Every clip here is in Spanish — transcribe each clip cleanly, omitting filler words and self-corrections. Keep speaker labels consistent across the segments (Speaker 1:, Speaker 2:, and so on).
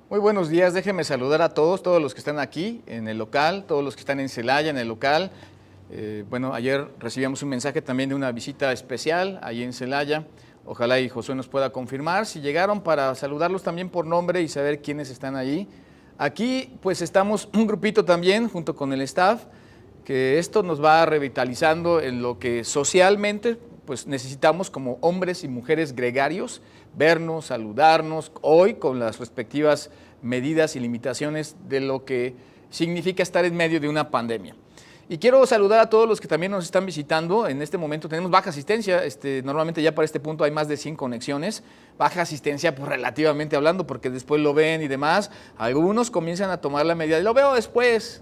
Speaker 1: Muy buenos días, déjenme saludar a todos los que están aquí en el local, todos los que están en Celaya en el local. Bueno, ayer recibimos un mensaje también de una visita especial ahí en Celaya. Ojalá y Josué nos pueda confirmar si llegaron para saludarlos también por nombre y saber quiénes están ahí. Aquí pues estamos un grupito también junto con el staff, que esto nos va revitalizando en lo que socialmente pues necesitamos como hombres y mujeres gregarios, vernos, saludarnos, hoy con las respectivas medidas y limitaciones de lo que significa estar en medio de una pandemia. Y quiero saludar a todos los que también nos están visitando. En este momento tenemos baja asistencia, normalmente ya para este punto hay más de 100 conexiones. Baja asistencia, pues relativamente hablando, porque después lo ven y demás. Algunos comienzan a tomar la medida. Lo veo después,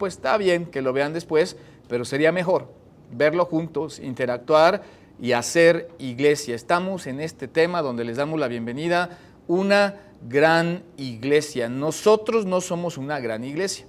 Speaker 1: está bien que lo vean después, pero sería mejor verlo juntos, interactuar y hacer iglesia. Estamos en este tema donde les damos la bienvenida, una gran iglesia. Nosotros no somos una gran iglesia.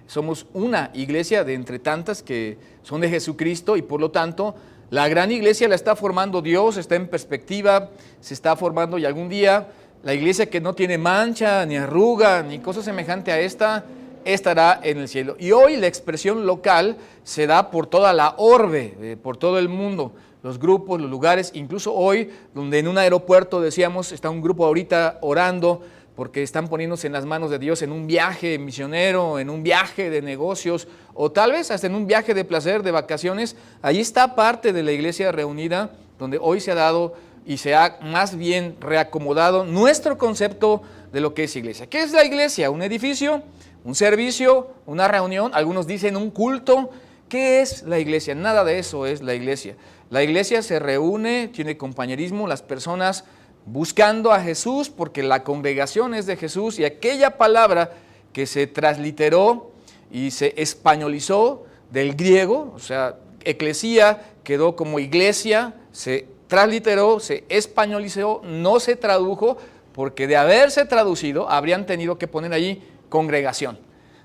Speaker 1: Somos una iglesia de entre tantas que son de Jesucristo y por lo tanto la gran iglesia la está formando Dios, está en perspectiva, se está formando y algún día la iglesia que no tiene mancha, ni arruga, ni cosa semejante a esta, estará en el cielo. Y hoy la expresión local se da por toda la orbe, por todo el mundo, los grupos, los lugares, incluso hoy donde en un aeropuerto decíamos, está un grupo ahorita orando, porque están poniéndose en las manos de Dios en un viaje misionero, en un viaje de negocios, o tal vez hasta en un viaje de placer, de vacaciones. Allí está parte de la iglesia reunida, donde hoy se ha dado y se ha más bien reacomodado nuestro concepto de lo que es iglesia. ¿Qué es la iglesia? ¿Un edificio? ¿Un servicio? ¿Una reunión? Algunos dicen un culto. ¿Qué es la iglesia? Nada de eso es la iglesia. La iglesia se reúne, tiene compañerismo, las personas buscando a Jesús, porque la congregación es de Jesús y aquella palabra que se transliteró y se españolizó del griego, o sea, eclesía quedó como iglesia, se transliteró, se españolizó, no se tradujo, porque de haberse traducido habrían tenido que poner allí congregación,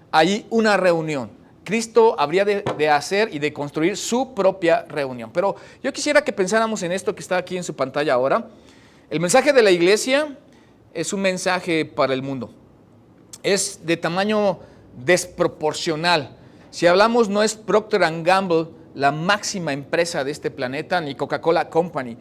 Speaker 1: allí una reunión. Cristo habría de hacer y de construir su propia reunión. Pero yo quisiera que pensáramos en esto que está aquí en su pantalla ahora. El mensaje de la iglesia es un mensaje para el mundo. Es de tamaño desproporcional. Si hablamos, no es Procter & Gamble la máxima empresa de este planeta, ni Coca-Cola Company.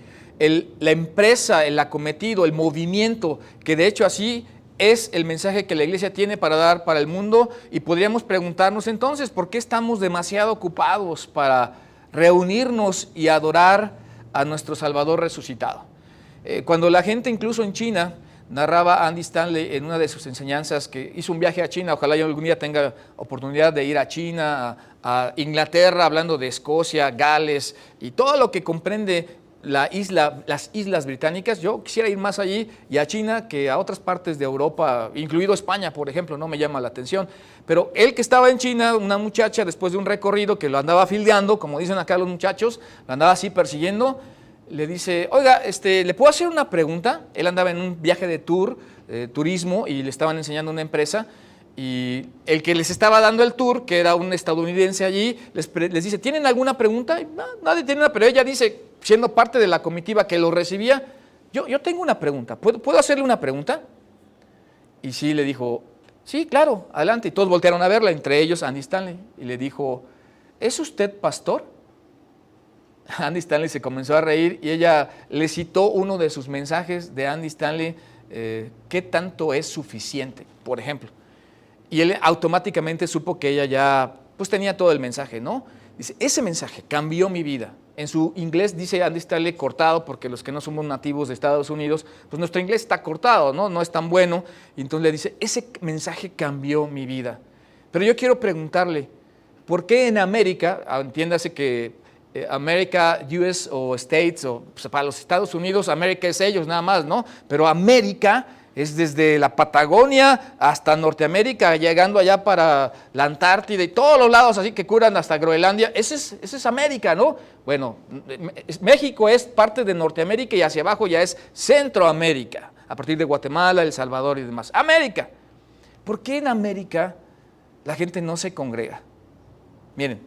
Speaker 1: La empresa, el acometido, el movimiento, que de hecho así es el mensaje que la iglesia tiene para dar para el mundo. Y podríamos preguntarnos entonces, ¿por qué estamos demasiado ocupados para reunirnos y adorar a nuestro Salvador resucitado? Cuando la gente incluso en China, narraba Andy Stanley en una de sus enseñanzas que hizo un viaje a China, ojalá yo algún día tenga oportunidad de ir a China, a Inglaterra, hablando de Escocia, Gales y todo lo que comprende las islas británicas. Yo quisiera ir más allí y a China que a otras partes de Europa, incluido España, por ejemplo, no me llama la atención. Pero él que estaba en China, una muchacha después de un recorrido que lo andaba fildeando, como dicen acá los muchachos, lo andaba así persiguiendo, le dice, oiga, ¿le puedo hacer una pregunta? Él andaba en un viaje de turismo, y le estaban enseñando una empresa, y el que les estaba dando el tour, que era un estadounidense allí, les dice, ¿tienen alguna pregunta? Y, no, nadie tiene una, pero ella dice, siendo parte de la comitiva que lo recibía, yo tengo una pregunta, ¿puedo hacerle una pregunta? Y sí, le dijo, sí, claro, adelante. Y todos voltearon a verla, entre ellos Andy Stanley, y le dijo, ¿es usted pastor? Andy Stanley se comenzó a reír y ella le citó uno de sus mensajes de Andy Stanley, ¿qué tanto es suficiente? Por ejemplo. Y él automáticamente supo que ella ya pues tenía todo el mensaje, ¿no? Dice, ese mensaje cambió mi vida. En su inglés dice Andy Stanley cortado, porque los que no somos nativos de Estados Unidos, pues nuestro inglés está cortado, ¿no? No es tan bueno. Y entonces le dice, ese mensaje cambió mi vida. Pero yo quiero preguntarle, ¿por qué en América, entiéndase que América, US o States, o pues, para los Estados Unidos, América es ellos nada más, ¿no? Pero América es desde la Patagonia hasta Norteamérica, llegando allá para la Antártida y todos los lados así que curan hasta Groenlandia. Ese es América, ¿no? Bueno, México es parte de Norteamérica y hacia abajo ya es Centroamérica, a partir de Guatemala, El Salvador y demás. América. ¿Por qué en América la gente no se congrega? Miren,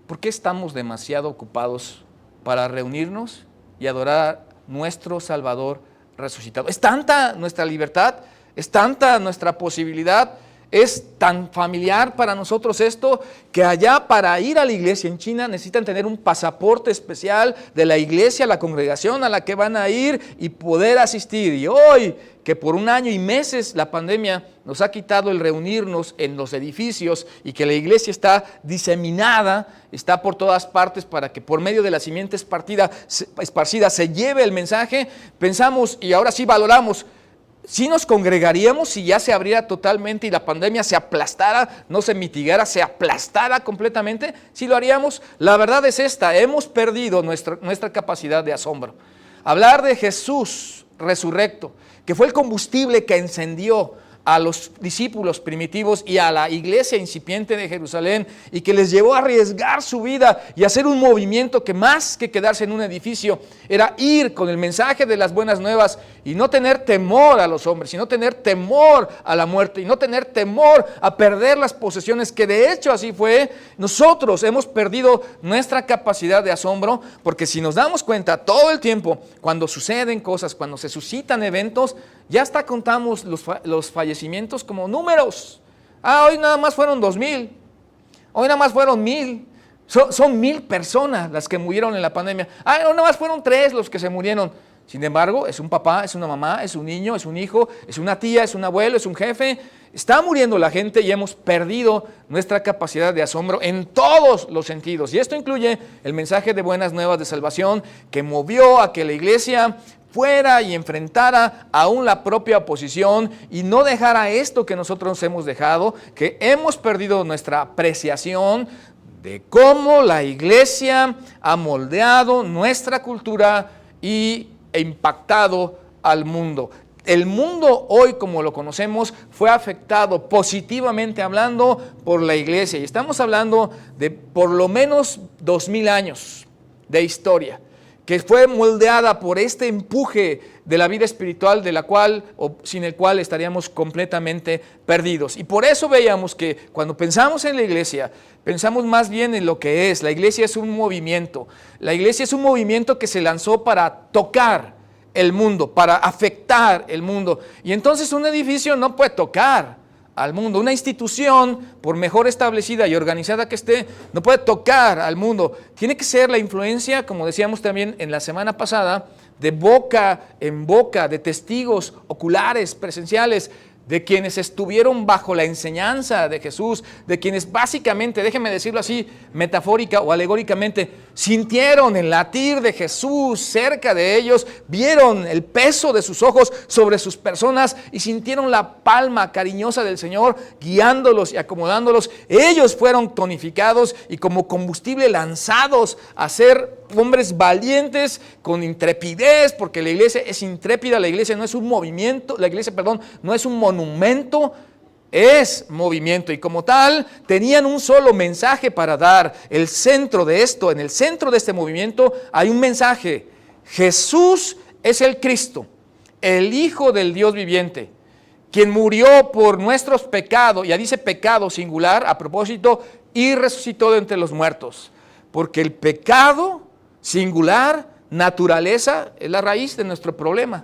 Speaker 1: ¿por qué estamos demasiado ocupados para reunirnos y adorar a nuestro Salvador resucitado? Es tanta nuestra libertad, Es tanta nuestra posibilidad, es tan familiar para nosotros esto, que allá para ir a la iglesia en China necesitan tener un pasaporte especial de la iglesia, la congregación a la que van a ir y poder asistir. Y hoy, que por 1 año y meses la pandemia nos ha quitado el reunirnos en los edificios y que la iglesia está diseminada, está por todas partes para que por medio de la simiente esparcida se lleve el mensaje, pensamos y ahora sí valoramos, si nos congregaríamos si ya se abriera totalmente y la pandemia se aplastara, no se mitigara, se aplastara completamente, si lo haríamos. La verdad es esta, hemos perdido nuestra capacidad de asombro. Hablar de Jesús resurrecto, que fue el combustible que encendió a los discípulos primitivos y a la iglesia incipiente de Jerusalén y que les llevó a arriesgar su vida y hacer un movimiento que más que quedarse en un edificio era ir con el mensaje de las buenas nuevas y no tener temor a los hombres, y no tener temor a la muerte, y no tener temor a perder las posesiones, que de hecho así fue. Nosotros hemos perdido nuestra capacidad de asombro, porque si nos damos cuenta todo el tiempo, cuando suceden cosas, cuando se suscitan eventos, ya hasta contamos los fallecimientos como números. Hoy nada más fueron 2,000, hoy nada más fueron 1,000. Son 1,000 personas las que murieron en la pandemia. Hoy nada más fueron 3 los que se murieron. Sin embargo, es un papá, es una mamá, es un niño, es un hijo, es una tía, es un abuelo, es un jefe. Está muriendo la gente y hemos perdido nuestra capacidad de asombro en todos los sentidos. Y esto incluye el mensaje de buenas nuevas de salvación que movió a que la iglesia fuera y enfrentara aún la propia oposición y no dejara esto que nosotros hemos dejado, que hemos perdido nuestra apreciación de cómo la iglesia ha moldeado nuestra cultura e impactado al mundo. El mundo hoy como lo conocemos fue afectado positivamente hablando por la iglesia y estamos hablando de por lo menos 2,000 años de historia que fue moldeada por este empuje de la vida espiritual de la cual o sin el cual estaríamos completamente perdidos. Y por eso veíamos que cuando pensamos en la iglesia, pensamos más bien en lo que es. La iglesia es un movimiento. La iglesia es un movimiento que se lanzó para tocar el mundo, para afectar el mundo. Y entonces un edificio no puede tocar al mundo. Una institución, por mejor establecida y organizada que esté, no puede tocar al mundo. Tiene que ser la influencia, como decíamos también en la semana pasada, de boca en boca, de testigos oculares, presenciales, de quienes estuvieron bajo la enseñanza de Jesús, de quienes básicamente, déjenme decirlo así, metafórica o alegóricamente, sintieron el latir de Jesús cerca de ellos, vieron el peso de sus ojos sobre sus personas y sintieron la palma cariñosa del Señor guiándolos y acomodándolos. Ellos fueron tonificados y como combustible lanzados a ser hombres valientes con intrepidez, porque la iglesia es intrépida, la iglesia no es un movimiento, no es un monumento, es movimiento y como tal tenían un solo mensaje para dar. El centro de esto, en el centro de este movimiento hay un mensaje: Jesús es el Cristo, el Hijo del Dios viviente, quien murió por nuestros pecados, ya dice pecado singular a propósito, y resucitó de entre los muertos, porque el pecado singular, naturaleza, es la raíz de nuestro problema.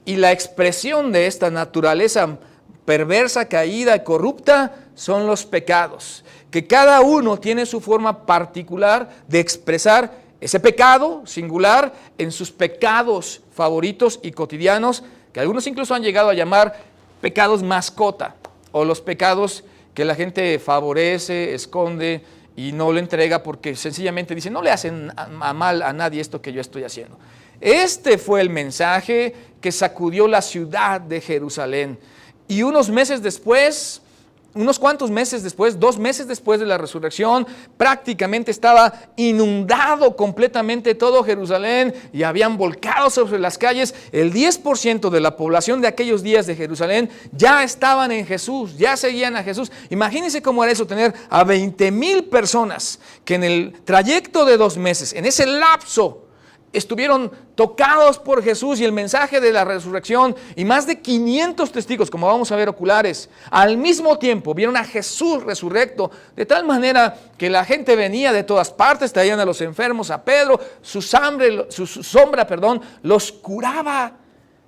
Speaker 1: Y la expresión de esta naturaleza perversa, caída y corrupta son los pecados, que cada uno tiene su forma particular de expresar ese pecado singular en sus pecados favoritos y cotidianos, que algunos incluso han llegado a llamar pecados mascota, o los pecados que la gente favorece, esconde y no lo entrega porque sencillamente dice, no le hacen mal a nadie esto que yo estoy haciendo. Este fue el mensaje que sacudió la ciudad de Jerusalén. Y unos cuantos meses después, 2 meses después de la resurrección, prácticamente estaba inundado completamente todo Jerusalén y habían volcado sobre las calles. El 10% de la población de aquellos días de Jerusalén ya estaban en Jesús, ya seguían a Jesús. Imagínense cómo era eso, tener a 20,000 personas que en el trayecto de 2 meses, en ese lapso, estuvieron tocados por Jesús y el mensaje de la resurrección, y más de 500 testigos, como vamos a ver, oculares, al mismo tiempo vieron a Jesús resurrecto, de tal manera que la gente venía de todas partes, traían a los enfermos a Pedro, su sombra los curaba.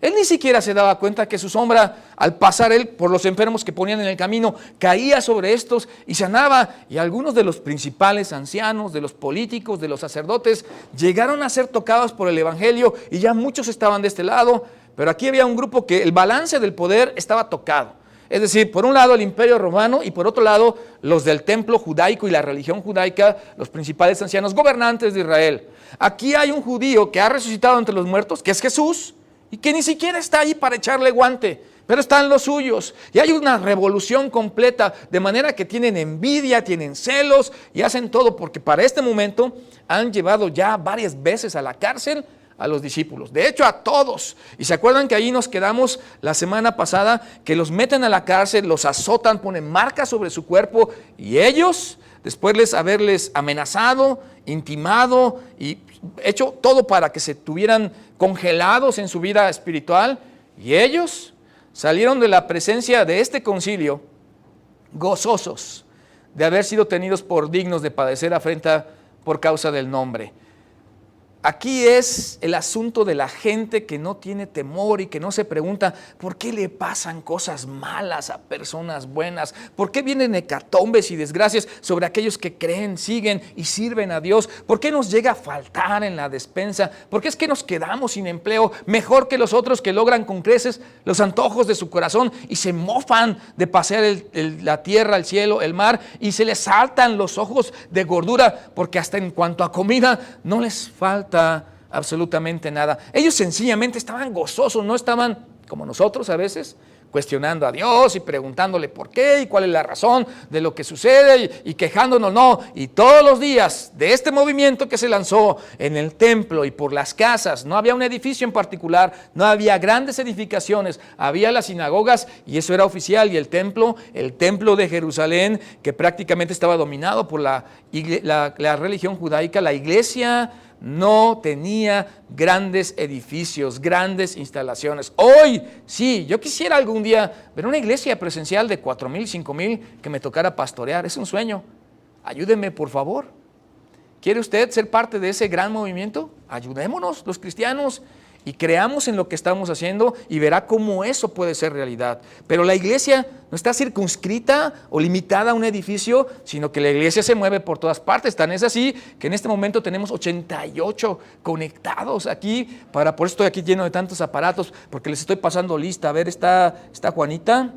Speaker 2: Él ni siquiera se daba cuenta que su sombra, al pasar él por los enfermos que ponían en el camino, caía sobre estos y sanaba. Y algunos de los principales ancianos, de los políticos, de los sacerdotes, llegaron a ser tocados por el evangelio y ya muchos estaban de este lado. Pero aquí había un grupo que el balance del poder estaba tocado. Es decir, por un lado el imperio romano y por otro lado los del templo judaico y la religión judaica, los principales ancianos gobernantes de Israel. Aquí hay un judío que ha resucitado entre los muertos, que es Jesús, y que ni siquiera está ahí para echarle guante, pero están los suyos. Y hay una revolución completa, de manera que tienen envidia, tienen celos y hacen todo, porque para este momento han llevado ya varias veces a la cárcel a los discípulos, de hecho a todos. Y se acuerdan que ahí nos quedamos la semana pasada, que los meten a la cárcel, los azotan, ponen marcas sobre su cuerpo, y ellos, después de haberles amenazado, intimado y hecho todo para que se tuvieran congelados en su vida espiritual, y ellos salieron de la presencia de este concilio gozosos de haber sido tenidos por dignos de padecer afrenta por causa del nombre. Aquí es el asunto de la gente que no tiene temor y que no se pregunta por qué le pasan cosas malas a personas buenas, por qué vienen hecatombes y desgracias sobre aquellos que creen, siguen y sirven a Dios, por qué nos llega a faltar en la despensa, por qué es que nos quedamos sin empleo mejor que los otros que logran con creces los antojos de su corazón y se mofan de pasear la tierra, el cielo, el mar, y se les saltan los ojos de gordura porque hasta en cuanto a comida no les falta absolutamente nada. Ellos sencillamente estaban gozosos, no estaban como nosotros a veces cuestionando a Dios y preguntándole por qué y cuál es la razón de lo que sucede y quejándonos, no. Y todos los días de este movimiento que se lanzó en el templo y por las casas, no había un edificio en particular, no había grandes edificaciones, había las sinagogas y eso era oficial, y el templo de Jerusalén, que prácticamente estaba dominado por la religión judaica, la iglesia no tenía grandes edificios, grandes instalaciones. Hoy, sí, yo quisiera algún día ver una iglesia presencial de 4,000, 5,000 que me tocara pastorear. Es un sueño. Ayúdeme, por favor. ¿Quiere usted ser parte de ese gran movimiento? Ayudémonos, los cristianos, y creamos en lo que estamos haciendo y verá cómo eso puede ser realidad. Pero la iglesia no está circunscrita o limitada a un edificio, sino que la iglesia se mueve por todas partes. Tan es así que en este momento tenemos 88 conectados aquí, por eso estoy aquí lleno de tantos aparatos, porque les estoy pasando lista. A ver, está Juanita,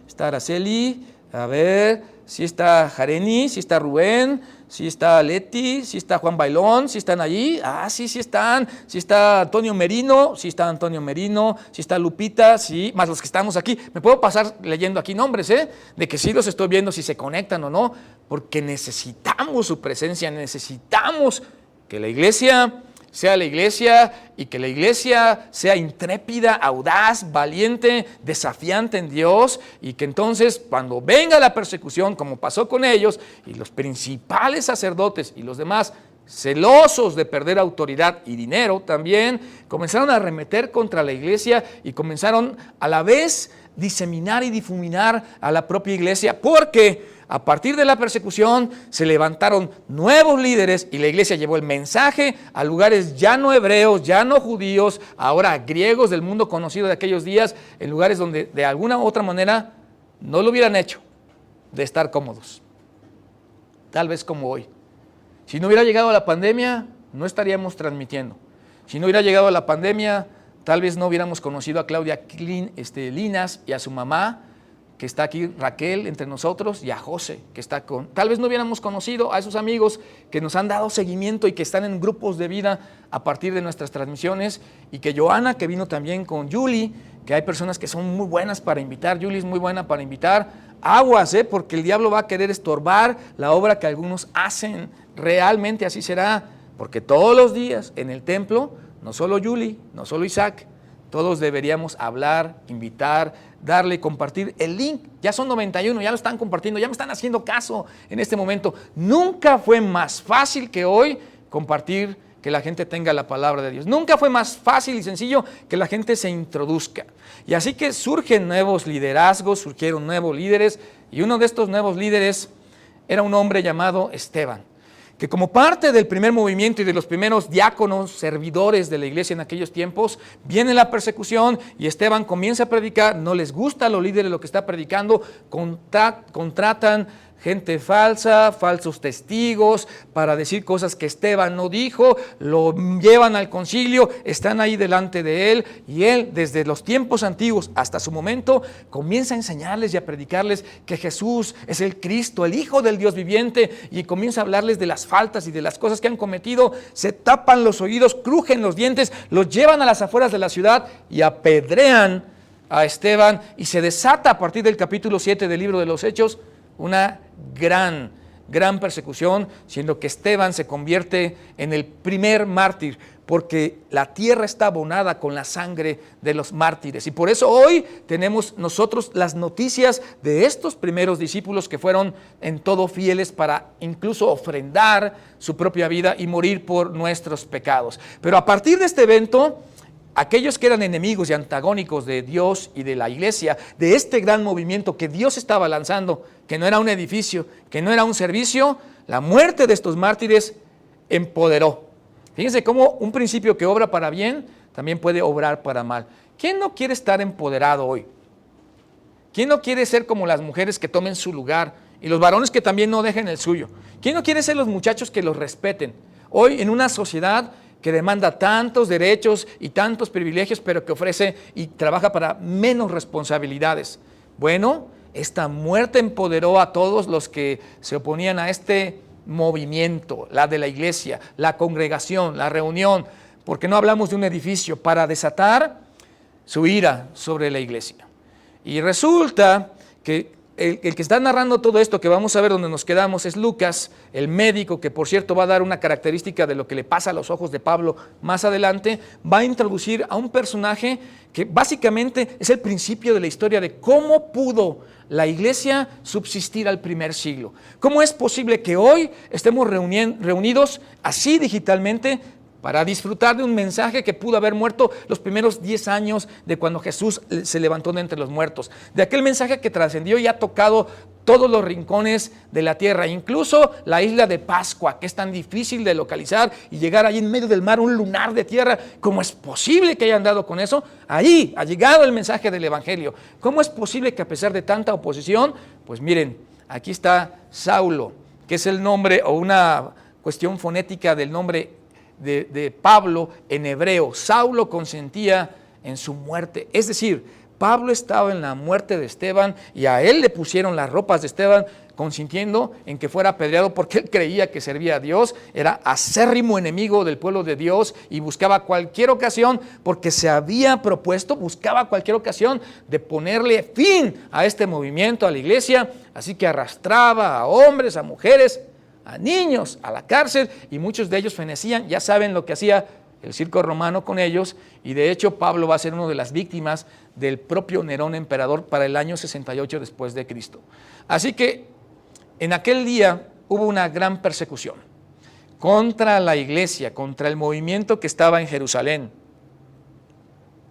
Speaker 2: está Araceli, a ver, si está Jareni, si está Rubén, si está Leti, si está Juan Bailón, si están allí, sí están, si está Antonio Merino, si está Lupita, sí, más los que estamos aquí. Me puedo pasar leyendo aquí nombres, de que sí los estoy viendo, si se conectan o no, porque necesitamos su presencia, necesitamos que la iglesia sea la iglesia y que la iglesia sea intrépida, audaz, valiente, desafiante en Dios, y que entonces cuando venga la persecución, como pasó con ellos y los principales sacerdotes y los demás, celosos de perder autoridad y dinero también, comenzaron a arremeter contra la iglesia y comenzaron a la vez diseminar y difuminar a la propia iglesia, porque a partir de la persecución se levantaron nuevos líderes y la iglesia llevó el mensaje a lugares ya no hebreos, ya no judíos, ahora griegos del mundo conocido de aquellos días, en lugares donde de alguna u otra manera no lo hubieran hecho de estar cómodos, tal vez como hoy. Si no hubiera llegado la pandemia, no estaríamos transmitiendo. Si no hubiera llegado la pandemia, tal vez no hubiéramos conocido a Claudia Linas y a su mamá, que está aquí, Raquel, entre nosotros, y a José, que está con... Tal vez no hubiéramos conocido a esos amigos que nos han dado seguimiento y que están en grupos de vida a partir de nuestras transmisiones, y que Joana, que vino también con Julie, que hay personas que son muy buenas para invitar. Julie es muy buena para invitar. Aguas, porque el diablo va a querer estorbar la obra que algunos hacen. Realmente así será, porque todos los días en el templo, no solo Julie, no solo Isaac, todos deberíamos hablar, invitar, darle, compartir el link. Ya son 91, ya lo están compartiendo, ya me están haciendo caso en este momento. Nunca fue más fácil que hoy compartir, que la gente tenga la palabra de Dios. Nunca fue más fácil y sencillo que la gente se introduzca. Y así que surgen nuevos liderazgos, surgieron nuevos líderes, y uno de estos nuevos líderes era un hombre llamado Esteban, que como parte del primer movimiento y de los primeros diáconos, servidores de la iglesia en aquellos tiempos, viene la persecución y Esteban comienza a predicar, no les gusta a los líderes lo que está predicando, contratan gente falsa, falsos testigos para decir cosas que Esteban no dijo, lo llevan al concilio, están ahí delante de él y él desde los tiempos antiguos hasta su momento comienza a enseñarles y a predicarles que Jesús es el Cristo, el Hijo del Dios viviente, y comienza a hablarles de las faltas y de las cosas que han cometido. Se tapan los oídos, crujen los dientes, los llevan a las afueras de la ciudad y apedrean a Esteban, y se desata a partir del capítulo 7 del libro de los Hechos una gran persecución, siendo que Esteban se convierte en el primer mártir, porque la tierra está abonada con la sangre de los mártires. Y por eso hoy tenemos nosotros las noticias de estos primeros discípulos que fueron en todo fieles para incluso ofrendar su propia vida y morir por nuestros pecados. Pero a partir de este evento, aquellos que eran enemigos y antagónicos de Dios y de la iglesia, de este gran movimiento que Dios estaba lanzando, que no era un edificio, que no era un servicio, la muerte de estos mártires empoderó. Fíjense cómo un principio que obra para bien también puede obrar para mal. ¿Quién no quiere estar empoderado hoy? ¿Quién no quiere ser como las mujeres que tomen su lugar y los varones que también no dejen el suyo? ¿Quién no quiere ser los muchachos que los respeten? Hoy en una sociedad que demanda tantos derechos y tantos privilegios, pero que ofrece y trabaja para menos responsabilidades. Bueno, esta muerte empoderó a todos los que se oponían a este movimiento, la de la iglesia, la congregación, la reunión, porque no hablamos de un edificio, para desatar su ira sobre la iglesia. Y resulta que el que está narrando todo esto, que vamos a ver donde nos quedamos, es Lucas, el médico, que por cierto va a dar una característica de lo que le pasa a los ojos de Pablo más adelante. Va a introducir a un personaje que básicamente es el principio de la historia de cómo pudo la iglesia subsistir al primer siglo. ¿Cómo es posible que hoy estemos reunidos así digitalmente para disfrutar de un mensaje que pudo haber muerto los primeros 10 años de cuando Jesús se levantó de entre los muertos? De aquel mensaje que trascendió y ha tocado todos los rincones de la tierra, incluso la isla de Pascua, que es tan difícil de localizar, y llegar allí en medio del mar, un lunar de tierra. ¿Cómo es posible que hayan dado con eso? Ahí ha llegado el mensaje del Evangelio. ¿Cómo es posible que a pesar de tanta oposición? Pues miren, aquí está Saulo, que es el nombre o una cuestión fonética del nombre de Pablo en hebreo. Saulo consentía en su muerte, es decir, Pablo estaba en la muerte de Esteban y a él le pusieron las ropas de Esteban, consintiendo en que fuera apedreado porque él creía que servía a Dios, era acérrimo enemigo del pueblo de Dios y buscaba cualquier ocasión, porque se había propuesto, buscaba cualquier ocasión de ponerle fin a este movimiento, a la iglesia, así que arrastraba a hombres, a mujeres, a niños a la cárcel, y muchos de ellos fenecían. Ya saben lo que hacía el circo romano con ellos, y de hecho Pablo va a ser una de las víctimas del propio Nerón emperador para el año 68 después de Cristo. Así que en aquel día hubo una gran persecución contra la iglesia, contra el movimiento que estaba en Jerusalén,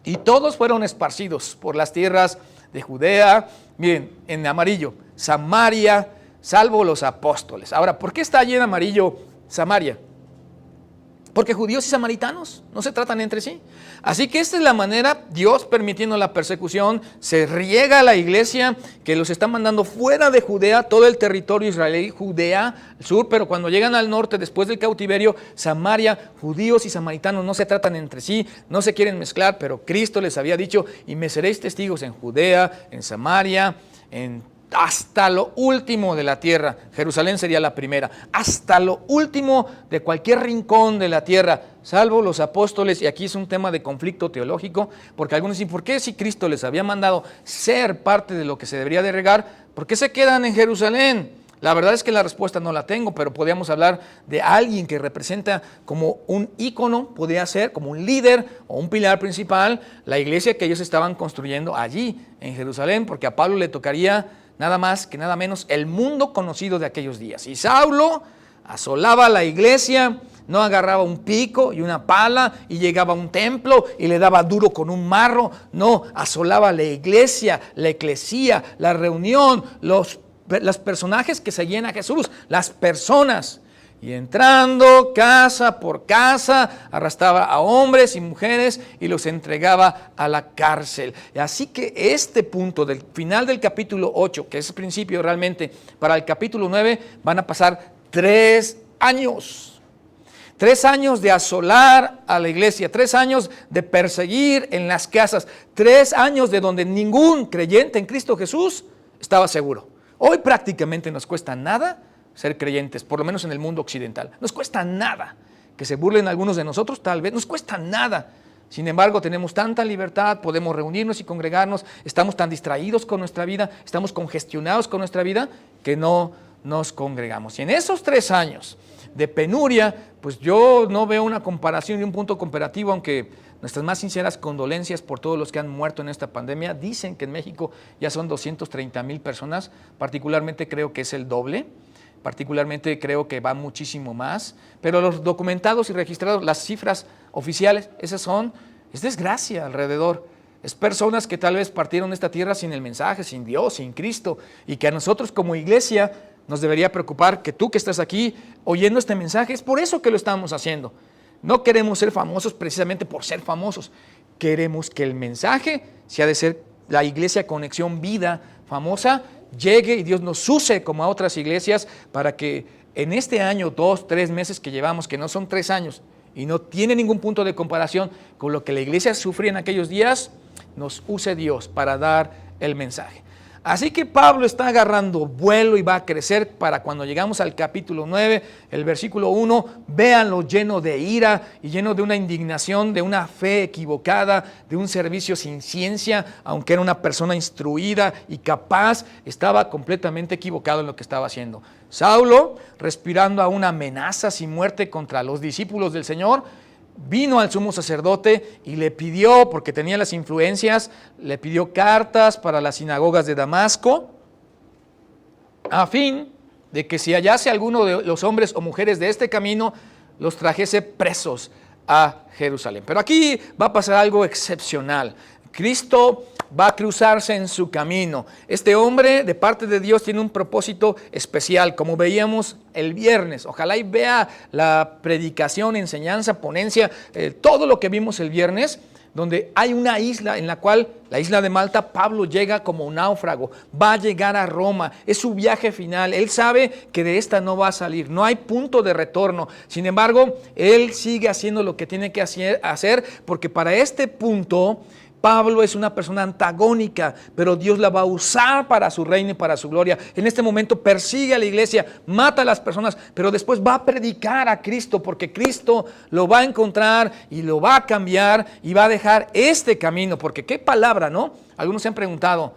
Speaker 2: y todos fueron esparcidos por las tierras de Judea. Miren, en amarillo, Samaria, salvo los apóstoles. Ahora, ¿por qué está allí en amarillo Samaria? Porque judíos y samaritanos no se tratan entre sí. Así que esta es la manera, Dios permitiendo la persecución, se riega la iglesia que los está mandando fuera de Judea, todo el territorio israelí, Judea, el sur, pero cuando llegan al norte, después del cautiverio, Samaria, judíos y samaritanos no se tratan entre sí, no se quieren mezclar, pero Cristo les había dicho: y me seréis testigos en Judea, en Samaria, hasta lo último de la tierra. Jerusalén sería la primera, hasta lo último de cualquier rincón de la tierra, salvo los apóstoles. Y aquí es un tema de conflicto teológico, porque algunos dicen: ¿por qué si Cristo les había mandado ser parte de lo que se debería de regar, por qué se quedan en Jerusalén? La verdad es que la respuesta no la tengo, pero podríamos hablar de alguien que representa como un ícono, podría ser como un líder o un pilar principal, la iglesia que ellos estaban construyendo allí en Jerusalén, porque a Pablo le tocaría nada más que nada menos el mundo conocido de aquellos días. Y Saulo asolaba la iglesia, no agarraba un pico y una pala y llegaba a un templo y le daba duro con un marro. No, asolaba la iglesia, la eclesía, la reunión, los personajes que seguían a Jesús, las personas. Y entrando casa por casa, arrastraba a hombres y mujeres y los entregaba a la cárcel. Así que este punto del final del capítulo 8, que es el principio realmente, para el capítulo 9 van a pasar 3 años. 3 años de asolar a la iglesia, 3 años de perseguir en las casas, 3 años de donde ningún creyente en Cristo Jesús estaba seguro. Hoy prácticamente nos cuesta nada ser creyentes, por lo menos en el mundo occidental. Nos cuesta nada. Que se burlen algunos de nosotros, tal vez, nos cuesta nada. Sin embargo, tenemos tanta libertad, podemos reunirnos y congregarnos, estamos tan distraídos con nuestra vida, estamos congestionados con nuestra vida, que no nos congregamos. Y en esos 3 años de penuria, pues yo no veo una comparación y un punto comparativo, aunque nuestras más sinceras condolencias por todos los que han muerto en esta pandemia. Dicen que en México ya son 230,000 personas, particularmente creo que es el doble, particularmente creo que va muchísimo más, pero los documentados y registrados, las cifras oficiales, es desgracia alrededor. Es personas que tal vez partieron de esta tierra sin el mensaje, sin Dios, sin Cristo, y que a nosotros como iglesia nos debería preocupar que tú que estás aquí oyendo este mensaje, es por eso que lo estamos haciendo. No queremos ser famosos precisamente por ser famosos. Queremos que el mensaje, si ha de ser la iglesia Conexión Vida famosa, llegue y Dios nos use como a otras iglesias para que en este año, 2, 3 meses que llevamos, que no son 3 años y no tiene ningún punto de comparación con lo que la iglesia sufría en aquellos días, nos use Dios para dar el mensaje. Así que Pablo está agarrando vuelo y va a crecer para cuando llegamos al capítulo 9, el versículo 1, véanlo lleno de ira y lleno de una indignación, de una fe equivocada, de un servicio sin ciencia, aunque era una persona instruida y capaz, estaba completamente equivocado en lo que estaba haciendo. Saulo, respirando a una amenaza sin muerte contra los discípulos del Señor, vino al sumo sacerdote y le pidió, porque tenía las influencias, le pidió cartas para las sinagogas de Damasco, a fin de que si hallase alguno de los hombres o mujeres de este camino, los trajese presos a Jerusalén. Pero aquí va a pasar algo excepcional. Cristo va a cruzarse en su camino. Este hombre de parte de Dios tiene un propósito especial, como veíamos el viernes. Ojalá y vea la predicación, enseñanza, ponencia, todo lo que vimos el viernes, donde hay una isla en la cual, la isla de Malta, Pablo llega como un náufrago, va a llegar a Roma, es su viaje final, él sabe que de esta no va a salir, no hay punto de retorno. Sin embargo, él sigue haciendo lo que tiene que hacer, porque para este punto Pablo es una persona antagónica, pero Dios la va a usar para su reino y para su gloria. En este momento persigue a la iglesia, mata a las personas, pero después va a predicar a Cristo, porque Cristo lo va a encontrar y lo va a cambiar y va a dejar este camino. Porque qué palabra, ¿no? Algunos se han preguntado,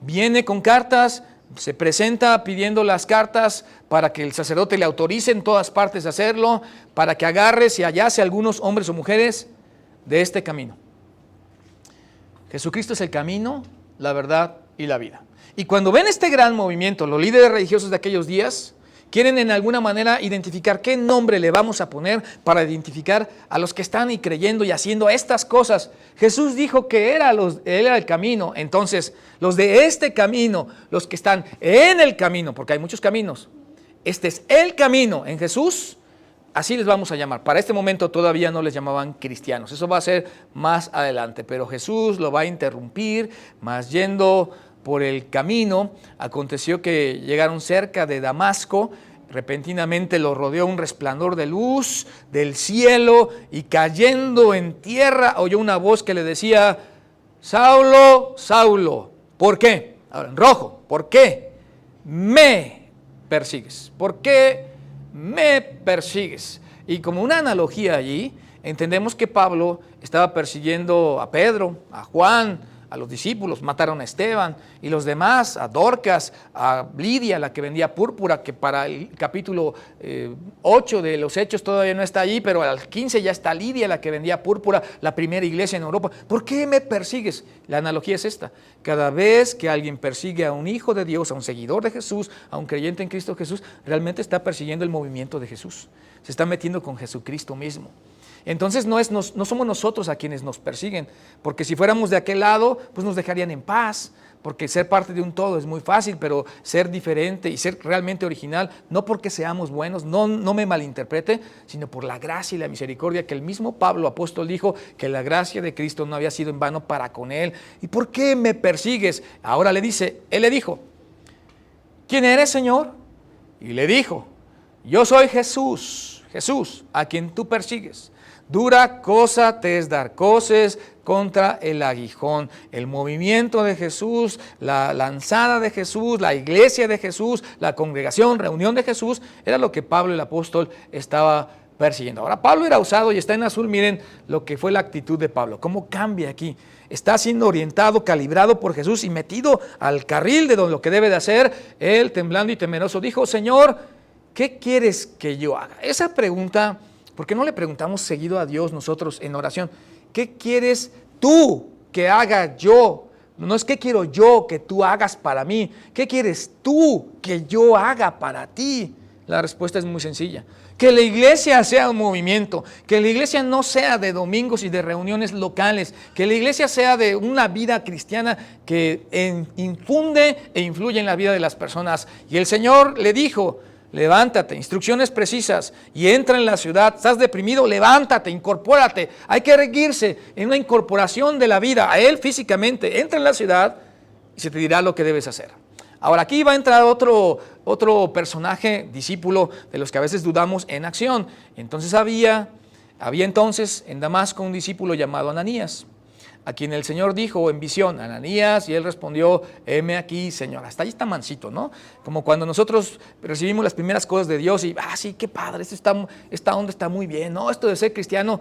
Speaker 2: viene con cartas, se presenta pidiendo las cartas para que el sacerdote le autorice en todas partes a hacerlo, para que agarre si hallase algunos hombres o mujeres de este camino. Jesucristo es el camino, la verdad y la vida. Y cuando ven este gran movimiento, los líderes religiosos de aquellos días quieren en alguna manera identificar qué nombre le vamos a poner para identificar a los que están y creyendo y haciendo estas cosas. Jesús dijo que él era el camino. Entonces, los de este camino, los que están en el camino, porque hay muchos caminos, este es el camino en Jesús. Así les vamos a llamar. Para este momento todavía no les llamaban cristianos. Eso va a ser más adelante. Pero Jesús lo va a interrumpir, más yendo por el camino. Aconteció que llegaron cerca de Damasco. Repentinamente lo rodeó un resplandor de luz del cielo. Y cayendo en tierra oyó una voz que le decía, Saulo, Saulo, ¿por qué? Ahora en rojo, ¿por qué me persigues? ¿Por qué me persigues? Y como una analogía allí, entendemos que Pablo estaba persiguiendo a Pedro, a Juan, a los discípulos, mataron a Esteban y los demás, a Dorcas, a Lidia, la que vendía púrpura, que para el capítulo 8 de los Hechos todavía no está allí, pero al 15 ya está Lidia, la que vendía púrpura, la primera iglesia en Europa. ¿Por qué me persigues? La analogía es esta. Cada vez que alguien persigue a un hijo de Dios, a un seguidor de Jesús, a un creyente en Cristo Jesús, realmente está persiguiendo el movimiento de Jesús. Se está metiendo con Jesucristo mismo. Entonces no somos nosotros a quienes nos persiguen, porque si fuéramos de aquel lado, pues nos dejarían en paz, porque ser parte de un todo es muy fácil, pero ser diferente y ser realmente original, no porque seamos buenos, no me malinterprete, sino por la gracia y la misericordia que el mismo Pablo apóstol dijo que la gracia de Cristo no había sido en vano para con él. ¿Y por qué me persigues? Ahora él le dijo, ¿quién eres, Señor? Y le dijo, yo soy Jesús, a quien tú persigues. Dura cosa te es dar coces contra el aguijón. El movimiento de Jesús, la lanzada de Jesús, la iglesia de Jesús, la congregación, reunión de Jesús, era lo que Pablo el apóstol estaba persiguiendo. Ahora Pablo era usado y está en azul, miren lo que fue la actitud de Pablo, cómo cambia aquí. Está siendo orientado, calibrado por Jesús y metido al carril de lo que debe de hacer. Él, temblando y temeroso, dijo, Señor, ¿qué quieres que yo haga? Esa pregunta, ¿por qué no le preguntamos seguido a Dios nosotros en oración? ¿Qué quieres tú que haga yo? No es qué quiero yo que tú hagas para mí. ¿Qué quieres tú que yo haga para ti? La respuesta es muy sencilla. Que la iglesia sea un movimiento, que la iglesia no sea de domingos y de reuniones locales, que la iglesia sea de una vida cristiana que infunde e influye en la vida de las personas. Y el Señor le dijo, levántate, instrucciones precisas y entra en la ciudad. ¿Estás deprimido? Levántate, incorpórate. Hay que erguirse en una incorporación de la vida a Él físicamente. Entra en la ciudad y se te dirá lo que debes hacer. Ahora aquí va a entrar otro personaje, discípulo, de los que a veces dudamos en acción. Entonces había entonces en Damasco un discípulo llamado Ananías, a quien el Señor dijo en visión, Ananías, y él respondió, heme aquí, Señor. Hasta ahí está mansito, ¿no? Como cuando nosotros recibimos las primeras cosas de Dios y, sí, qué padre, esta onda está muy bien, ¿no? Esto de ser cristiano,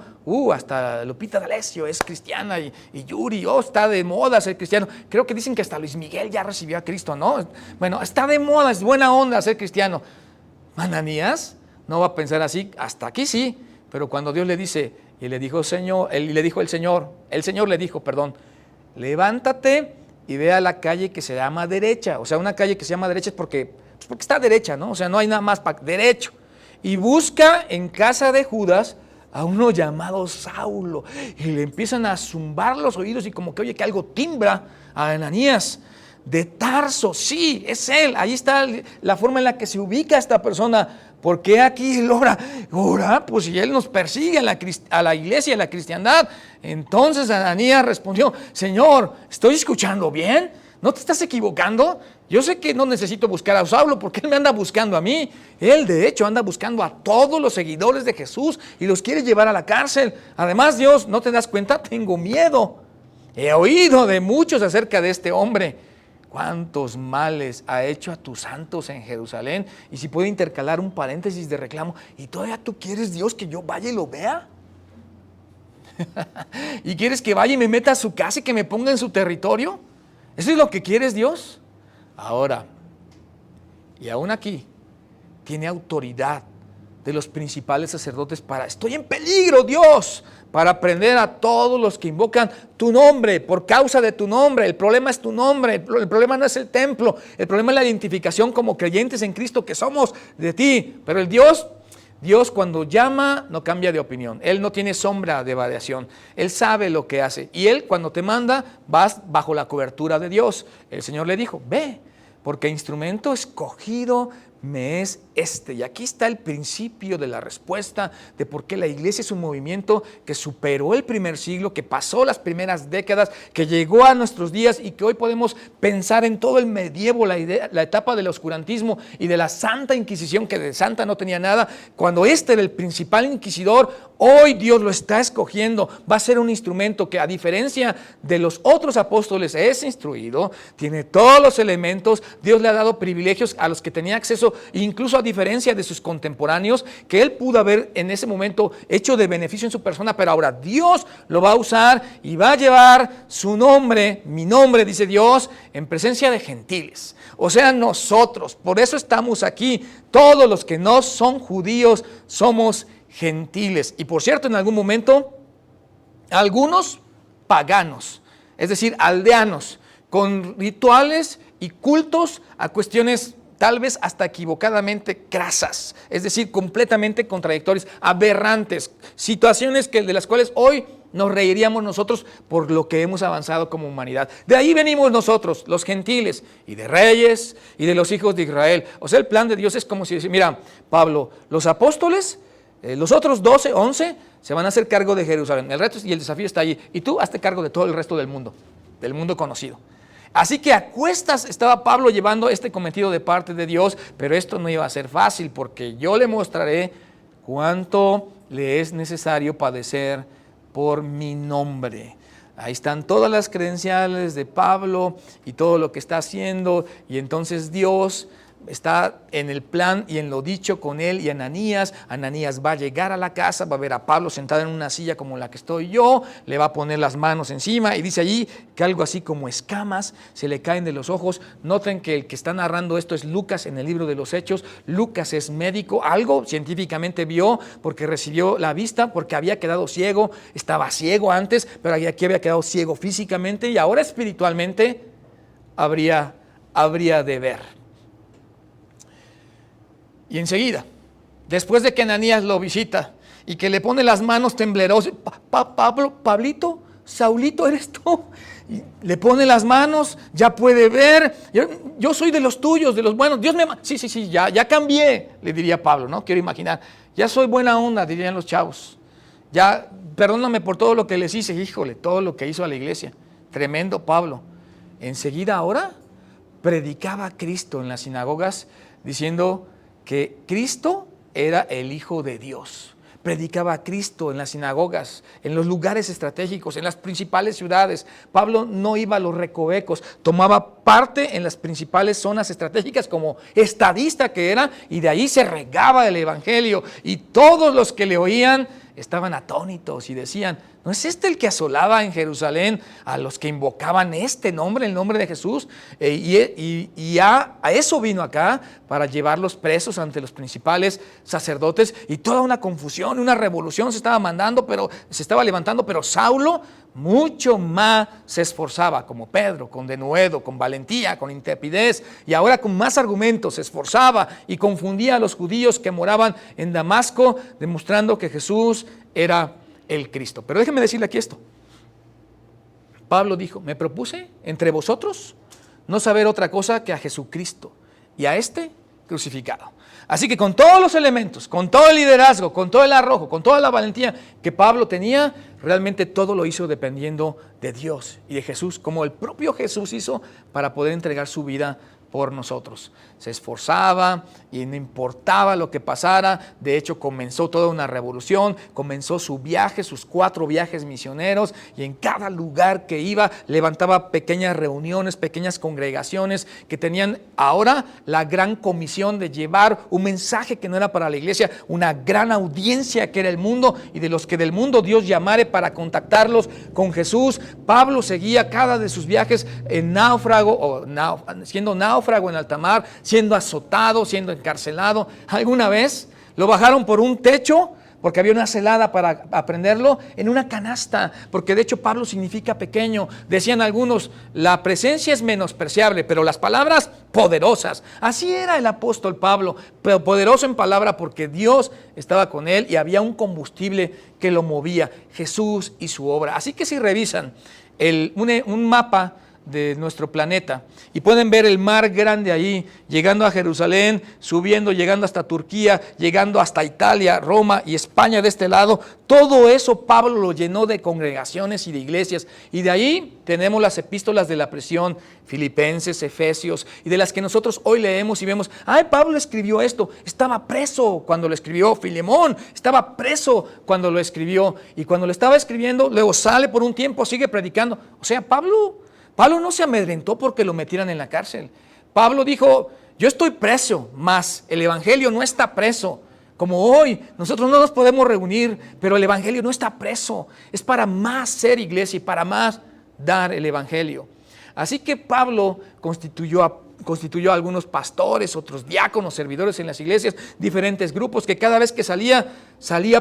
Speaker 2: hasta Lupita D'Alessio es cristiana y Yuri, está de moda ser cristiano. Creo que dicen que hasta Luis Miguel ya recibió a Cristo, ¿no? Bueno, está de moda, es buena onda ser cristiano. Ananías no va a pensar así, hasta aquí sí, pero cuando Dios le dice, y le dijo el Señor, levántate y ve a la calle que se llama derecha. O sea, una calle que se llama derecha es porque está derecha, ¿no? O sea, no hay nada más para derecho. Y busca en casa de Judas a uno llamado Saulo. Y le empiezan a zumbar los oídos y como que oye que algo timbra a Ananías. De Tarso, sí, es él. Ahí está la forma en la que se ubica esta persona. ¿Por qué aquí él ora? Pues si él nos persigue a la iglesia, a la cristiandad. Entonces Ananías respondió, Señor, ¿estoy escuchando bien? ¿No te estás equivocando? Yo sé que no necesito buscar a Saulo porque él me anda buscando a mí. Él de hecho anda buscando a todos los seguidores de Jesús y los quiere llevar a la cárcel. Además, Dios, ¿no te das cuenta? Tengo miedo. He oído de muchos acerca de este hombre. ¿Cuántos males ha hecho a tus santos en Jerusalén? Y si puedo intercalar un paréntesis de reclamo, ¿y todavía tú quieres, Dios, que yo vaya y lo vea? ¿Y quieres que vaya y me meta a su casa y que me ponga en su territorio? ¿Eso es lo que quieres, Dios? Ahora, y aún aquí, tiene autoridad de los principales sacerdotes para, estoy en peligro, Dios, para prender a todos los que invocan tu nombre, por causa de tu nombre. El problema es tu nombre, el problema no es el templo, el problema es la identificación como creyentes en Cristo que somos de ti. Pero el Dios cuando llama no cambia de opinión, Él no tiene sombra de variación, Él sabe lo que hace. Y Él cuando te manda, vas bajo la cobertura de Dios. El Señor le dijo, ve, porque instrumento escogido me es este. Y aquí está el principio de la respuesta de por qué la iglesia es un movimiento que superó el primer siglo, que pasó las primeras décadas, que llegó a nuestros días y que hoy podemos pensar en todo el medievo, la etapa del oscurantismo y de la Santa Inquisición, que de santa no tenía nada. Cuando este era el principal inquisidor, hoy Dios lo está escogiendo. Va a ser un instrumento que, a diferencia de los otros apóstoles, es instruido, tiene todos los elementos. Dios le ha dado privilegios a los que tenía acceso, incluso a diferencia de sus contemporáneos, que él pudo haber en ese momento hecho de beneficio en su persona, pero ahora Dios lo va a usar y va a llevar su nombre, mi nombre, dice Dios, en presencia de gentiles, o sea, nosotros. Por eso estamos aquí, todos los que no son judíos somos gentiles. Y por cierto, en algún momento, algunos paganos, es decir, aldeanos, con rituales y cultos a cuestiones tal vez hasta equivocadamente crasas, es decir, completamente contradictorias, aberrantes, situaciones de las cuales hoy nos reiríamos nosotros por lo que hemos avanzado como humanidad. De ahí venimos nosotros, los gentiles, y de reyes, y de los hijos de Israel. O sea, el plan de Dios es como si, mira, Pablo, los apóstoles, los otros 12, 11, se van a hacer cargo de Jerusalén. El reto y el desafío está allí. Y tú hazte cargo de todo el resto del mundo conocido. Así que a cuestas estaba Pablo llevando este cometido de parte de Dios, pero esto no iba a ser fácil, porque yo le mostraré cuánto le es necesario padecer por mi nombre. Ahí están todas las credenciales de Pablo y todo lo que está haciendo, y entonces Dios está en el plan y en lo dicho con él y Ananías. Ananías va a llegar a la casa, va a ver a Pablo sentado en una silla como la que estoy yo, le va a poner las manos encima y dice allí que algo así como escamas se le caen de los ojos. Noten que el que está narrando esto es Lucas en el libro de los Hechos. Lucas es médico, algo científicamente vio porque recibió la vista, porque había quedado ciego, estaba ciego antes, pero aquí había quedado ciego físicamente y ahora espiritualmente habría de ver. Y enseguida, después de que Ananías lo visita y que le pone las manos temblorosas, Pablito, Saulito, ¿eres tú? Y le pone las manos, ya puede ver, yo soy de los tuyos, de los buenos, Dios me... Sí, ya cambié, le diría Pablo, ¿no? Quiero imaginar, ya soy buena onda, dirían los chavos, ya perdóname por todo lo que les hice, híjole, todo lo que hizo a la iglesia, tremendo Pablo. Enseguida ahora predicaba a Cristo en las sinagogas diciendo que Cristo era el Hijo de Dios. Predicaba a Cristo en las sinagogas, en los lugares estratégicos, en las principales ciudades. Pablo no iba a los recovecos, tomaba parte en las principales zonas estratégicas como estadista que era, y de ahí se regaba el evangelio, y todos los que le oían estaban atónitos y decían, ¿no es este el que asolaba en Jerusalén a los que invocaban este nombre, el nombre de Jesús? Y a eso vino acá, para llevarlos presos ante los principales sacerdotes, y toda una confusión, una revolución se estaba levantando, pero Saulo mucho más se esforzaba, como Pedro, con denuedo, con valentía, con intrepidez, y ahora con más argumentos se esforzaba y confundía a los judíos que moraban en Damasco, demostrando que Jesús era el Cristo. Pero déjenme decirle aquí esto. Pablo dijo, me propuse entre vosotros no saber otra cosa que a Jesucristo y a este crucificado. Así que con todos los elementos, con todo el liderazgo, con todo el arrojo, con toda la valentía que Pablo tenía, realmente todo lo hizo dependiendo de Dios y de Jesús, como el propio Jesús hizo para poder entregar su vida por nosotros. Se esforzaba y no importaba lo que pasara. De hecho, comenzó toda una revolución, comenzó su viaje, sus 4 viajes misioneros, y en cada lugar que iba levantaba pequeñas reuniones, pequeñas congregaciones que tenían ahora la gran comisión de llevar un mensaje que no era para la iglesia, una gran audiencia que era el mundo, y de los que del mundo Dios llamare para contactarlos con Jesús. Pablo seguía cada de sus viajes en náufrago, siendo náufrago en alta mar, siendo azotado, siendo encarcelado. Alguna vez lo bajaron por un techo porque había una celada para aprenderlo en una canasta, porque de hecho Pablo significa pequeño. Decían algunos, la presencia es menospreciable, pero las palabras poderosas. Así era el apóstol Pablo, pero poderoso en palabra porque Dios estaba con él y había un combustible que lo movía, Jesús y su obra. Así que si revisan un mapa de nuestro planeta y pueden ver el mar grande ahí, llegando a Jerusalén, subiendo, llegando hasta Turquía, llegando hasta Italia, Roma y España de este lado. Todo eso Pablo lo llenó de congregaciones y de iglesias, y de ahí tenemos las epístolas de la prisión, Filipenses, Efesios, y de las que nosotros hoy leemos y vemos, ay, Pablo escribió esto, estaba preso cuando lo escribió. Filemón estaba preso cuando lo escribió, y cuando lo estaba escribiendo luego sale por un tiempo, sigue predicando. O sea, Pablo no se amedrentó porque lo metieran en la cárcel. Pablo dijo, yo estoy preso, mas el evangelio no está preso. Como hoy, nosotros no nos podemos reunir, pero el evangelio no está preso. Es para más ser iglesia y para más dar el evangelio. Así que Pablo constituyó a algunos pastores, otros diáconos, servidores en las iglesias, diferentes grupos que cada vez que salía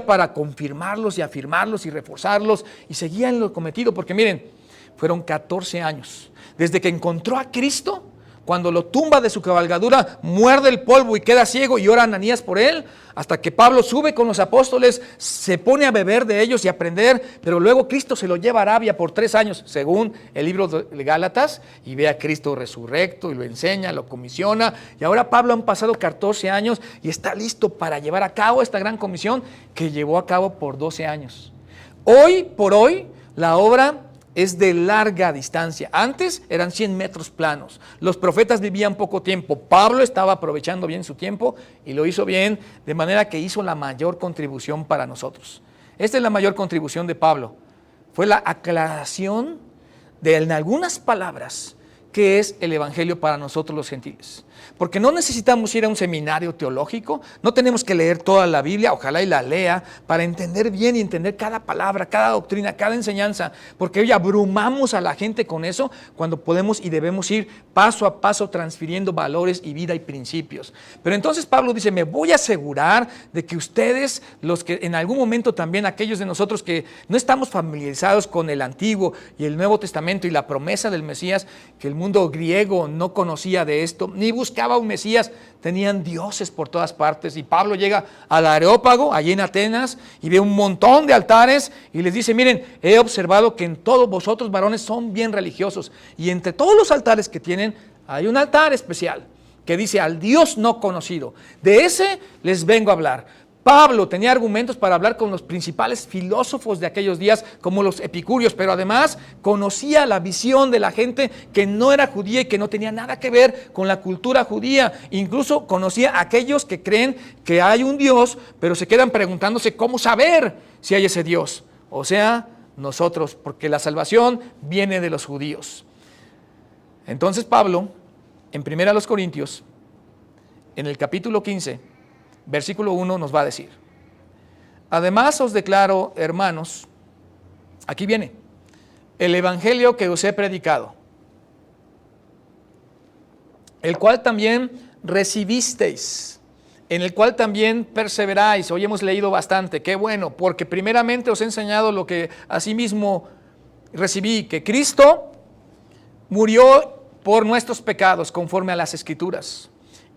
Speaker 2: para confirmarlos y afirmarlos y reforzarlos, y seguía en lo cometido, porque miren, fueron 14 años. Desde que encontró a Cristo, cuando lo tumba de su cabalgadura, muerde el polvo y queda ciego, y ora Ananías por él, hasta que Pablo sube con los apóstoles, se pone a beber de ellos y a aprender, pero luego Cristo se lo lleva a Arabia por 3 años, según el libro de Gálatas, y ve a Cristo resurrecto y lo enseña, lo comisiona, y ahora Pablo han pasado 14 años y está listo para llevar a cabo esta gran comisión que llevó a cabo por 12 años. Hoy por hoy, la obra es de larga distancia. Antes eran 100 metros planos. Los profetas vivían poco tiempo. Pablo estaba aprovechando bien su tiempo y lo hizo bien, de manera que hizo la mayor contribución para nosotros. Esta es la mayor contribución de Pablo. Fue la aclaración de en algunas palabras qué es el evangelio para nosotros los gentiles. Porque no necesitamos ir a un seminario teológico, no tenemos que leer toda la Biblia, ojalá y la lea, para entender bien y entender cada palabra, cada doctrina, cada enseñanza, porque hoy abrumamos a la gente con eso cuando podemos y debemos ir paso a paso transfiriendo valores y vida y principios. Pero entonces Pablo dice, me voy a asegurar de que ustedes, los que en algún momento también aquellos de nosotros que no estamos familiarizados con el Antiguo y el Nuevo Testamento y la promesa del Mesías, que el mundo griego no conocía de esto, ni buscaba un Mesías, tenían dioses por todas partes, y Pablo llega al Areópago, allí en Atenas, y ve un montón de altares, y les dice, miren, he observado que en todos vosotros varones son bien religiosos, y entre todos los altares que tienen, hay un altar especial, que dice al Dios no conocido, de ese les vengo a hablar. Pablo tenía argumentos para hablar con los principales filósofos de aquellos días, como los epicúreos, pero además conocía la visión de la gente que no era judía y que no tenía nada que ver con la cultura judía. Incluso conocía a aquellos que creen que hay un Dios, pero se quedan preguntándose cómo saber si hay ese Dios. O sea, nosotros, porque la salvación viene de los judíos. Entonces Pablo, en 1 Corintios, en el capítulo 15, versículo 1 nos va a decir, además os declaro, hermanos, aquí viene, el evangelio que os he predicado, el cual también recibisteis, en el cual también perseveráis. Hoy hemos leído bastante, qué bueno, porque primeramente os he enseñado lo que asimismo recibí, que Cristo murió por nuestros pecados conforme a las Escrituras.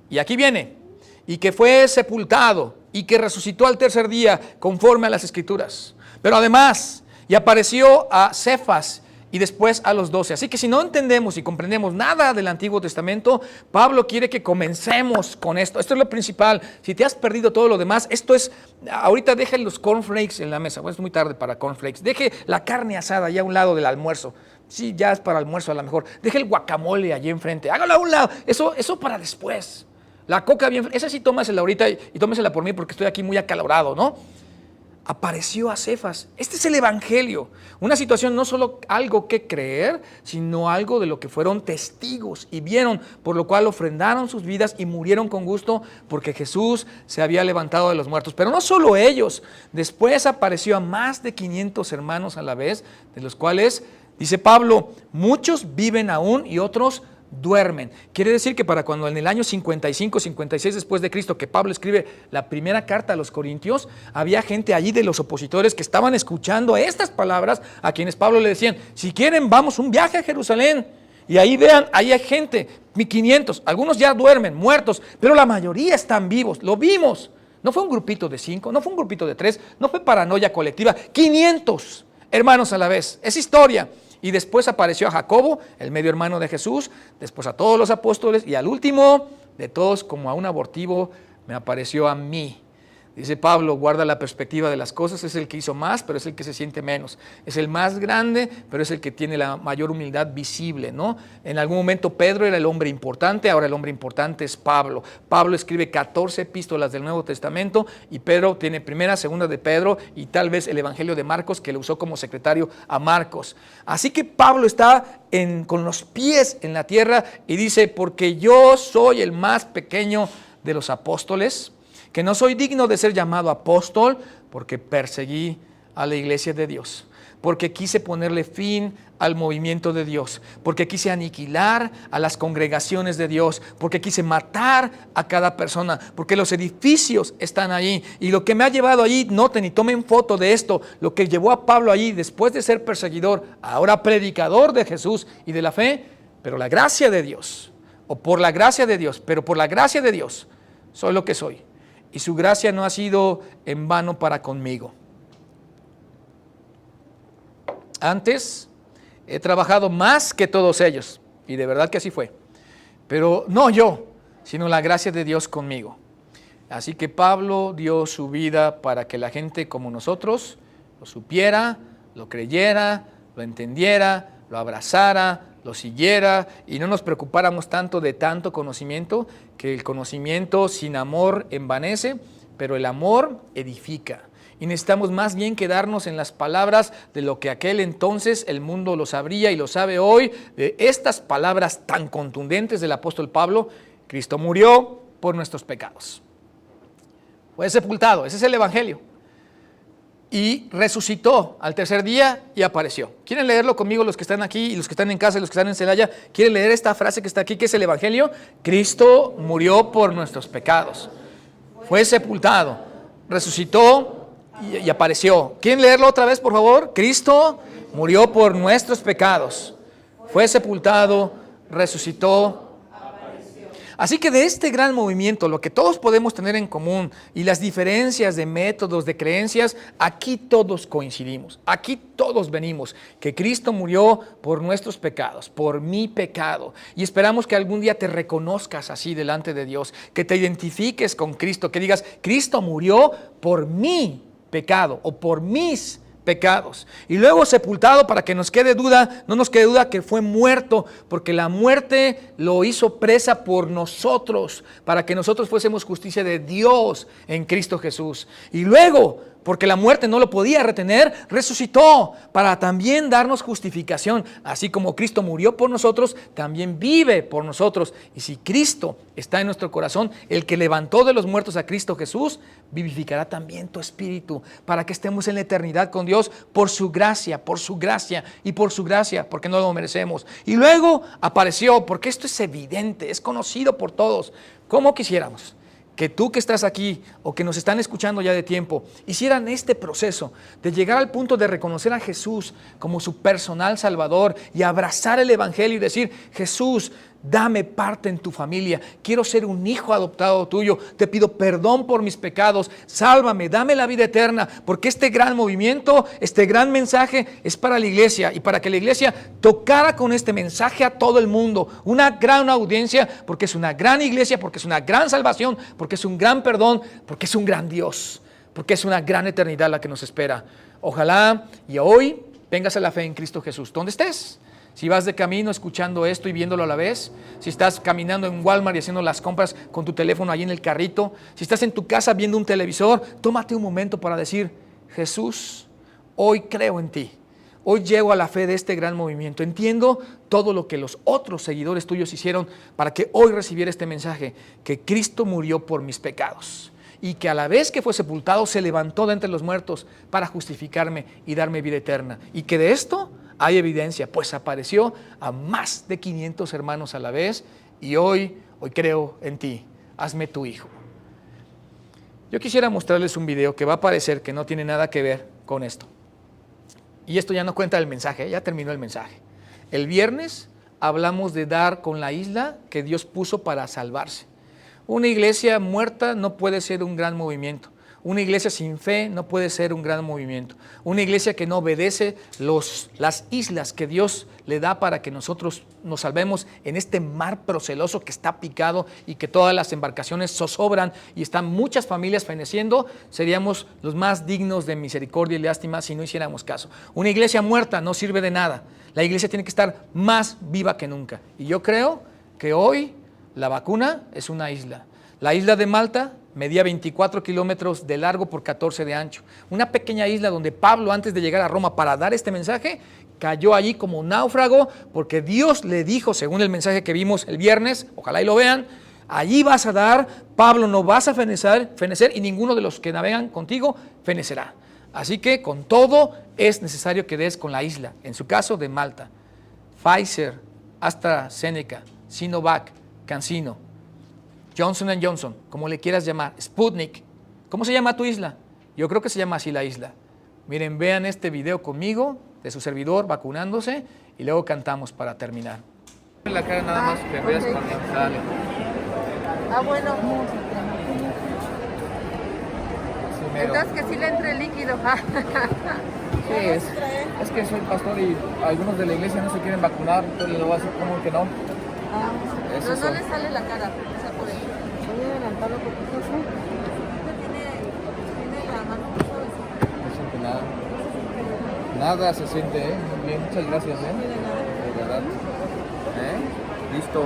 Speaker 2: Y aquí viene, y que fue sepultado y que resucitó al tercer día conforme a las Escrituras. Pero además, y apareció a Cefas y después a los 12. Así que si no entendemos y comprendemos nada del Antiguo Testamento, Pablo quiere que comencemos con esto. Esto es lo principal. Si te has perdido todo lo demás, esto es, ahorita deje los cornflakes en la mesa. Bueno, es muy tarde para cornflakes. Deje la carne asada allá a un lado del almuerzo. Sí, ya es para almuerzo a lo mejor. Deje el guacamole allí enfrente. Hágalo a un lado. Eso para después. La coca bien, esa sí tómasela ahorita y tómesela por mí porque estoy aquí muy acalorado, ¿no? Apareció a Cefas. Este es el evangelio. Una situación no solo algo que creer, sino algo de lo que fueron testigos y vieron, por lo cual ofrendaron sus vidas y murieron con gusto porque Jesús se había levantado de los muertos. Pero no solo ellos, después apareció a más de 500 hermanos a la vez, de los cuales, dice Pablo, muchos viven aún y otros duermen. Quiere decir que para cuando en el año 55, 56 después de Cristo, que Pablo escribe la primera carta a los Corintios, había gente allí de los opositores que estaban escuchando estas palabras, a quienes Pablo le decían, si quieren vamos un viaje a Jerusalén, y ahí vean, ahí hay gente, 1500, algunos ya duermen, muertos, pero la mayoría están vivos, lo vimos. No fue un grupito de 5, no fue un grupito de 3, no fue paranoia colectiva, 500 hermanos a la vez, es historia. Y después apareció a Jacobo, el medio hermano de Jesús, después a todos los apóstoles y al último de todos, como a un abortivo, me apareció a mí. Dice Pablo, guarda la perspectiva de las cosas, es el que hizo más, pero es el que se siente menos. Es el más grande, pero es el que tiene la mayor humildad visible, ¿no? En algún momento Pedro era el hombre importante, ahora el hombre importante es Pablo. Pablo escribe 14 epístolas del Nuevo Testamento y Pedro tiene primera, segunda de Pedro y tal vez el Evangelio de Marcos que le usó como secretario a Marcos. Así que Pablo está con los pies en la tierra y dice, porque yo soy el más pequeño de los apóstoles, que no soy digno de ser llamado apóstol porque perseguí a la iglesia de Dios, porque quise ponerle fin al movimiento de Dios, porque quise aniquilar a las congregaciones de Dios, porque quise matar a cada persona, porque los edificios están ahí y lo que me ha llevado allí, noten y tomen foto de esto, lo que llevó a Pablo allí después de ser perseguidor, ahora predicador de Jesús y de la fe, pero la gracia de Dios o por la gracia de Dios, pero por la gracia de Dios soy lo que soy. Y su gracia no ha sido en vano para conmigo. Antes he trabajado más que todos ellos, y de verdad que así fue. Pero no yo, sino la gracia de Dios conmigo. Así que Pablo dio su vida para que la gente como nosotros lo supiera, lo creyera, lo entendiera, lo abrazara, lo siguiera y no nos preocupáramos tanto de tanto conocimiento, que el conocimiento sin amor envanece, pero el amor edifica. Y necesitamos más bien quedarnos en las palabras de lo que aquel entonces el mundo lo sabría y lo sabe hoy, de estas palabras tan contundentes del apóstol Pablo: Cristo murió por nuestros pecados. Fue sepultado, ese es el evangelio. Y resucitó al tercer día y apareció. ¿Quieren leerlo conmigo los que están aquí y los que están en casa y los que están en Celaya? ¿Quieren leer esta frase que está aquí, que es el evangelio? Cristo murió por nuestros pecados. Fue sepultado, resucitó y apareció. ¿Quieren leerlo otra vez, por favor? Cristo murió por nuestros pecados. Fue sepultado, resucitó. Así que de este gran movimiento, lo que todos podemos tener en común y las diferencias de métodos, de creencias, aquí todos coincidimos, aquí todos venimos, que Cristo murió por nuestros pecados, por mi pecado. Y esperamos que algún día te reconozcas así delante de Dios, que te identifiques con Cristo, que digas: Cristo murió por mi pecado o por mis pecados. Y luego sepultado, para que nos quede duda, no nos quede duda que fue muerto, porque la muerte lo hizo presa por nosotros, para que nosotros fuésemos justicia de Dios en Cristo Jesús. Y luego, porque la muerte no lo podía retener, resucitó para también darnos justificación. Así como Cristo murió por nosotros, también vive por nosotros. Y si Cristo está en nuestro corazón, el que levantó de los muertos a Cristo Jesús, vivificará también tu espíritu, para que estemos en la eternidad con Dios por su gracia y por su gracia, porque no lo merecemos. Y luego apareció, porque esto es evidente, es conocido por todos. ¿Cómo quisiéramos que tú que estás aquí o que nos están escuchando ya de tiempo hicieran este proceso de llegar al punto de reconocer a Jesús como su personal Salvador y abrazar el evangelio y decir: Jesús, dame parte en tu familia, quiero ser un hijo adoptado tuyo, te pido perdón por mis pecados, sálvame, dame la vida eterna, porque este gran movimiento, este gran mensaje es para la iglesia, y para que la iglesia tocara con este mensaje a todo el mundo, una gran audiencia, porque es una gran iglesia, porque es una gran salvación, porque es un gran perdón, porque es un gran Dios, porque es una gran eternidad la que nos espera. Ojalá y hoy vengas a la fe en Cristo Jesús, donde estés. Si vas de camino escuchando esto y viéndolo a la vez, si estás caminando en Walmart y haciendo las compras con tu teléfono ahí en el carrito, si estás en tu casa viendo un televisor, tómate un momento para decir: Jesús, hoy creo en ti, hoy llego a la fe de este gran movimiento, entiendo todo lo que los otros seguidores tuyos hicieron para que hoy recibiera este mensaje, que Cristo murió por mis pecados y que a la vez que fue sepultado se levantó de entre los muertos para justificarme y darme vida eterna, y que de esto hay evidencia, pues apareció a más de 500 hermanos a la vez, y hoy creo en ti, hazme tu hijo. Yo quisiera mostrarles un video que va a parecer que no tiene nada que ver con esto. Y esto ya no cuenta el mensaje, ya terminó el mensaje. El viernes hablamos de dar con la isla que Dios puso para salvarse. Una iglesia muerta no puede ser un gran movimiento. Una iglesia sin fe no puede ser un gran movimiento. Una iglesia que no obedece las islas que Dios le da para que nosotros nos salvemos en este mar proceloso que está picado y que todas las embarcaciones zozobran y están muchas familias feneciendo, seríamos los más dignos de misericordia y lástima si no hiciéramos caso. Una iglesia muerta no sirve de nada. La iglesia tiene que estar más viva que nunca. Y yo creo que hoy la vacuna es una isla. La isla de Malta medía 24 kilómetros de largo por 14 de ancho. Una pequeña isla donde Pablo, antes de llegar a Roma para dar este mensaje, cayó allí como náufrago, porque Dios le dijo, según el mensaje que vimos el viernes, ojalá y lo vean: allí vas a dar, Pablo, no vas a fenecer y ninguno de los que navegan contigo fenecerá. Así que con todo es necesario que des con la isla, en su caso de Malta. Pfizer, AstraZeneca, Sinovac, CanSino, Johnson & Johnson, como le quieras llamar, Sputnik. ¿Cómo se llama tu isla? Yo creo que se llama así la isla. Miren, vean este video conmigo de su servidor vacunándose y luego cantamos para terminar.
Speaker 1: En la cara nada más, que veas
Speaker 3: ok.
Speaker 1: cuando sale.
Speaker 3: Ah, bueno.
Speaker 1: Sí, mero.
Speaker 3: Entonces que sí le entre líquido.
Speaker 2: Sí, es que soy pastor y algunos de la iglesia no se quieren vacunar, entonces le voy a decir como que no. Es
Speaker 3: No,
Speaker 2: eso.
Speaker 3: no le sale la cara. O sea, por eso. Voy a adelantarlo porque tiene la mano muy suavecita.
Speaker 2: No siente nada. Nada se siente, ¿eh? Muy bien, muchas gracias, ¿eh? De verdad. ¿Eh? Listo.